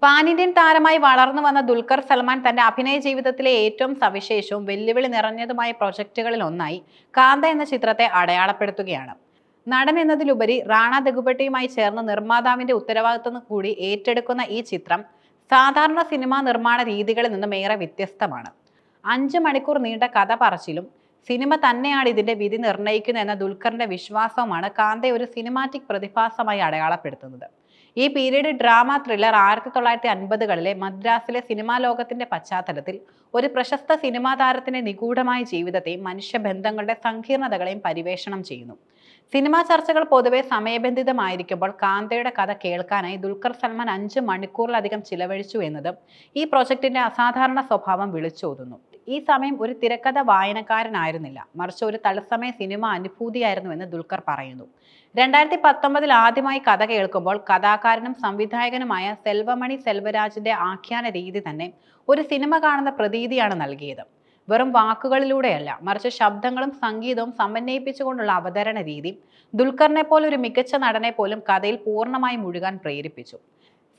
Pan Indian താരമായി വളർന്നു വന്ന ദുൽഖർ സൽമാൻ തന്റെ അഭിനയ ജീവിതത്തിലെ ഏറ്റവും സവിശേഷവും വെല്ലുവിളി നിറഞ്ഞതുമായ പ്രൊജക്ടുകളിൽ ഒന്നായി കാന്ത എന്ന ചിത്രത്തെ അടയാളപ്പെടുത്തുകയാണ്. നടൻ എന്നതിലുപരി റാണ ദഗുപട്ടിയുമായി ചേർന്ന് നിർമ്മാതാവിന്റെ ഉത്തരവാദിത്വം കൂടി ഏറ്റെടുക്കുന്ന ഈ ചിത്രം സാധാരണ സിനിമാ നിർമ്മാണ രീതികളിൽ നിന്നും ഏറെ വ്യത്യസ്തമാണ്. 5 മണിക്കൂർ നീണ്ട കഥ പറച്ചിലും സിനിമ തന്നെയാണ് ഇതിന്റെ വിധി നിർണ്ണയിക്കുന്നത് എന്ന ദുൽഖറിന്റെ വിശ്വാസവുമാണ് കാന്തയെ ഒരു സിനിമാറ്റിക് പ്രതിഭാസമായി അടയാളപ്പെടുത്തുന്നത്. ഈ പീരീഡ് ഡ്രാമ ത്രില്ലർ 1950കളിലെ മദ്രാസിലെ സിനിമാ ലോകത്തിന്റെ പശ്ചാത്തലത്തിൽ ഒരു പ്രശസ്ത സിനിമാ താരത്തിന്റെ നിഗൂഢമായ ജീവിതത്തെയും മനുഷ്യബന്ധങ്ങളുടെ സങ്കീർണതകളെയും പരിവേഷണം ചെയ്യുന്നു. സിനിമാ ചർച്ചകൾ പൊതുവെ സമയബന്ധിതമായിരിക്കുമ്പോൾ കാന്തയുടെ കഥ കേൾക്കാനായി ദുൽഖർ സൽമാൻ 5 മണിക്കൂറിലധികം ചിലവഴിച്ചു എന്നത് ഈ പ്രൊജക്ടിന്റെ അസാധാരണ സ്വഭാവം വിളിച്ചോതുന്നു. ഈ സമയം ഒരു തിരക്കഥ വായനക്കാരനായിരുന്നില്ല, മറിച്ച് ഒരു തത്സമയ സിനിമ അനുഭൂതിയായിരുന്നു എന്ന് ദുൽഖർ പറയുന്നു. 2019 ആദ്യമായി കഥ കേൾക്കുമ്പോൾ കഥാകാരനും സംവിധായകനുമായ സെൽവമണി സെൽവരാജിന്റെ ആഖ്യാന രീതി തന്നെ ഒരു സിനിമ കാണുന്ന പ്രതീതിയാണ് നൽകിയത്. വെറും വാക്കുകളിലൂടെയല്ല, മറിച്ച് ശബ്ദങ്ങളും സംഗീതവും സമന്വയിപ്പിച്ചുകൊണ്ടുള്ള അവതരണ രീതി ദുൽഖറിനെ പോലെ ഒരു മികച്ച നടനെ പോലും കഥയിൽ പൂർണ്ണമായി മുഴുകാൻ പ്രേരിപ്പിച്ചു.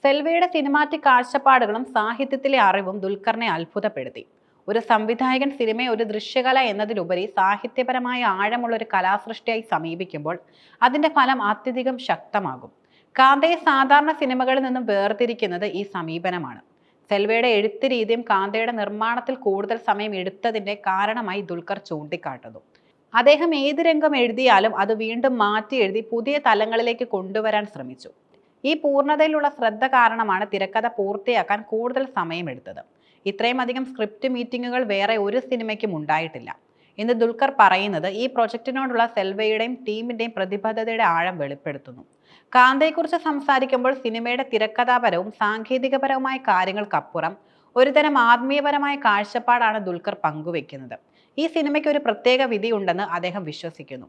സെൽവയുടെ സിനിമാറ്റിക് കാഴ്ചപ്പാടുകളും സാഹിത്യത്തിലെ അറിവും ദുൽഖറിനെ അത്ഭുതപ്പെടുത്തി. ഒരു സംവിധായകൻ സിനിമയെ ഒരു ദൃശ്യകല എന്നതിലുപരി സാഹിത്യപരമായ ആഴമുള്ള ഒരു കലാസൃഷ്ടിയായി സമീപിക്കുമ്പോൾ അതിന്റെ ഫലം അത്യധികം ശക്തമാകും. കാന്തയെ സാധാരണ സിനിമകളിൽ നിന്നും വേർതിരിക്കുന്നത് ഈ സമീപനമാണ്. സെൽവയുടെ എഴുത്ത് രീതിയും കാന്തയുടെ നിർമ്മാണത്തിൽ കൂടുതൽ സമയം എടുത്തതിന്റെ കാരണമായി ദുൽഖർ ചൂണ്ടിക്കാട്ടുന്നു. അദ്ദേഹം ഏത് രംഗം എഴുതിയാലും അത് വീണ്ടും മാറ്റി എഴുതി പുതിയ തലങ്ങളിലേക്ക് കൊണ്ടുവരാൻ ശ്രമിച്ചു. ഈ പൂർണ്ണതയിലുള്ള ശ്രദ്ധ കാരണമാണ് തിരക്കഥ പൂർത്തിയാക്കാൻ കൂടുതൽ സമയമെടുത്തത്. ഇത്രയും അധികം സ്ക്രിപ്റ്റ് മീറ്റിങ്ങുകൾ വേറെ ഒരു സിനിമയ്ക്കും ഉണ്ടായിട്ടില്ല എന്ന് ദുൽഖർ പറയുന്നത് ഈ പ്രൊജക്ടിനോടുള്ള സെൽവയുടെയും ടീമിന്റെയും പ്രതിബദ്ധതയുടെ ആഴം വെളിപ്പെടുത്തുന്നു. കാന്തയെക്കുറിച്ച് സംസാരിക്കുമ്പോൾ സിനിമയുടെ തിരക്കഥാപരവും സാങ്കേതികപരവുമായ കാര്യങ്ങൾക്കപ്പുറം ഒരുതരം ആത്മീയപരമായ കാഴ്ചപ്പാടാണ് ദുൽഖർ പങ്കുവെക്കുന്നത്. ഈ സിനിമയ്ക്ക് ഒരു പ്രത്യേക വിധിയുണ്ടെന്ന് അദ്ദേഹം വിശ്വസിക്കുന്നു.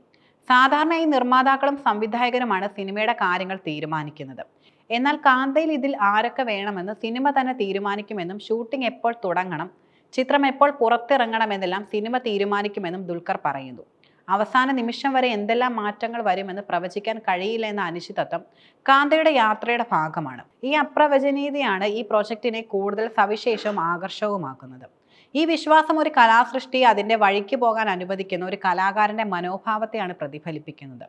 സാധാരണ ഈ നിർമ്മാതാക്കളും സംവിധായകരുമാണ് സിനിമയുടെ കാര്യങ്ങൾ തീരുമാനിക്കുന്നത്. എന്നാൽ കാന്തയിൽ ഇതിൽ ആരൊക്കെ വേണമെന്ന് സിനിമ തന്നെ തീരുമാനിക്കുമെന്നും ഷൂട്ടിംഗ് എപ്പോൾ തുടങ്ങണം, ചിത്രം എപ്പോൾ പുറത്തിറങ്ങണമെന്നെല്ലാം സിനിമ തീരുമാനിക്കുമെന്നും ദുൽഖർ പറയുന്നു. അവസാന നിമിഷം വരെ എന്തെല്ലാം മാറ്റങ്ങൾ വരുമെന്ന് പ്രവചിക്കാൻ കഴിയില്ല എന്ന അനിശ്ചിതത്വം കാന്തയുടെ യാത്രയുടെ ഭാഗമാണ്. ഈ അപ്രവചനീയതയാണ് ഈ പ്രൊജക്ടിനെ കൂടുതൽ സവിശേഷവും ആകർഷകവുമാക്കുന്നത്. ഈ വിശ്വാസം ഒരു കലാസൃഷ്ടിയെ അതിന്റെ വഴിക്ക് പോകാൻ അനുവദിക്കുന്ന ഒരു കലാകാരന്റെ മനോഭാവത്തെയാണ് പ്രതിഫലിപ്പിക്കുന്നത്.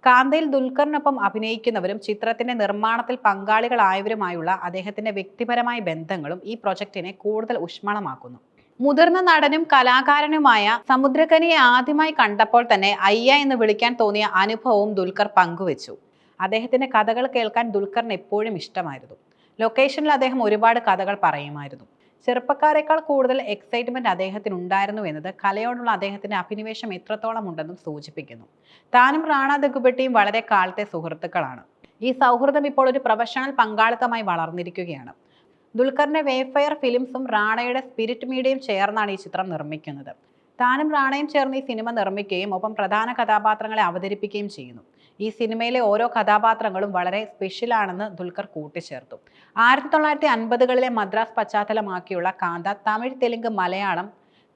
കാന്തയിൽ ദുൽഖറിനൊപ്പം അഭിനയിക്കുന്നവരും ചിത്രത്തിന്റെ നിർമ്മാണത്തിൽ പങ്കാളികളായവരുമായുള്ള അദ്ദേഹത്തിന്റെ വ്യക്തിപരമായ ബന്ധങ്ങളും ഈ പ്രൊജക്ടിനെ കൂടുതൽ ഊഷ്മളമാക്കുന്നു. മുതിർന്ന നടനും കലാകാരനുമായ സമുദ്രകനിയെ ആദ്യമായി കണ്ടപ്പോൾ തന്നെ അയ്യ എന്ന് വിളിക്കാൻ തോന്നിയ അനുഭവവും ദുൽഖർ പങ്കുവെച്ചു. അദ്ദേഹത്തിന്റെ കഥകൾ കേൾക്കാൻ ദുൽഖറിന് എപ്പോഴും ഇഷ്ടമായിരുന്നു. ലൊക്കേഷനിൽ അദ്ദേഹം ഒരുപാട് കഥകൾ പറയുമായിരുന്നു. ചെറുപ്പക്കാരെക്കാൾ കൂടുതൽ എക്സൈറ്റ്മെന്റ് അദ്ദേഹത്തിന് ഉണ്ടായിരുന്നു എന്നത് കലയോടുള്ള അദ്ദേഹത്തിന്റെ അഭിനിവേശം എത്രത്തോളം ഉണ്ടെന്നും സൂചിപ്പിക്കുന്നു. താനും റാണ ദഗുപട്ടിയും വളരെ കാലത്തെ സുഹൃത്തുക്കളാണ്. ഈ സൗഹൃദം ഇപ്പോൾ ഒരു പ്രൊഫഷണൽ പങ്കാളിത്തമായി വളർന്നിരിക്കുകയാണ്. ദുൽഖറിന്റെ വേഫയർ ഫിലിംസും റാണയുടെ സ്പിരിറ്റ് മീഡിയയും ചേർന്നാണ് ഈ ചിത്രം നിർമ്മിക്കുന്നത്. താനും റാണയും ചേർന്ന് ഈ സിനിമ നിർമ്മിക്കുകയും ഒപ്പം പ്രധാന കഥാപാത്രങ്ങളെ അവതരിപ്പിക്കുകയും ചെയ്യുന്നു. ഈ സിനിമയിലെ ഓരോ കഥാപാത്രങ്ങളും വളരെ സ്പെഷ്യലാണെന്ന് ദുൽഖർ കൂട്ടിച്ചേർത്തു. 1950കളിലെ മദ്രാസ് പശ്ചാത്തലമാക്കിയുള്ള കാന്ത തമിഴ്, തെലുങ്ക്, മലയാളം,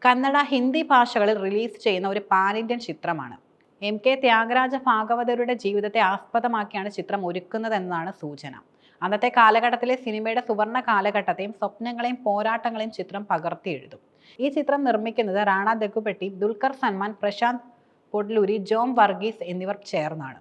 കന്നഡ, ഹിന്ദി ഭാഷകളിൽ റിലീസ് ചെയ്യുന്ന ഒരു പാൻ ഇന്ത്യൻ ചിത്രമാണ്. MK ത്യാഗരാജ ഭാഗവതരുടെ ജീവിതത്തെ ആസ്പദമാക്കിയാണ് ചിത്രം ഒരുക്കുന്നതെന്നാണ് സൂചന. അന്നത്തെ കാലഘട്ടത്തിലെ സിനിമയുടെ സുവർണ കാലഘട്ടത്തെയും സ്വപ്നങ്ങളെയും പോരാട്ടങ്ങളെയും ചിത്രം പകർത്തി എഴുതും. ഈ ചിത്രം നിർമ്മിക്കുന്നത് റാണ ദഗുപട്ടി, ദുൽഖർ സൽമാൻ, പ്രശാന്ത് പൊഡ്ലൂരി, ജോം വർഗീസ് എന്നിവർ ചേർന്നാണ്.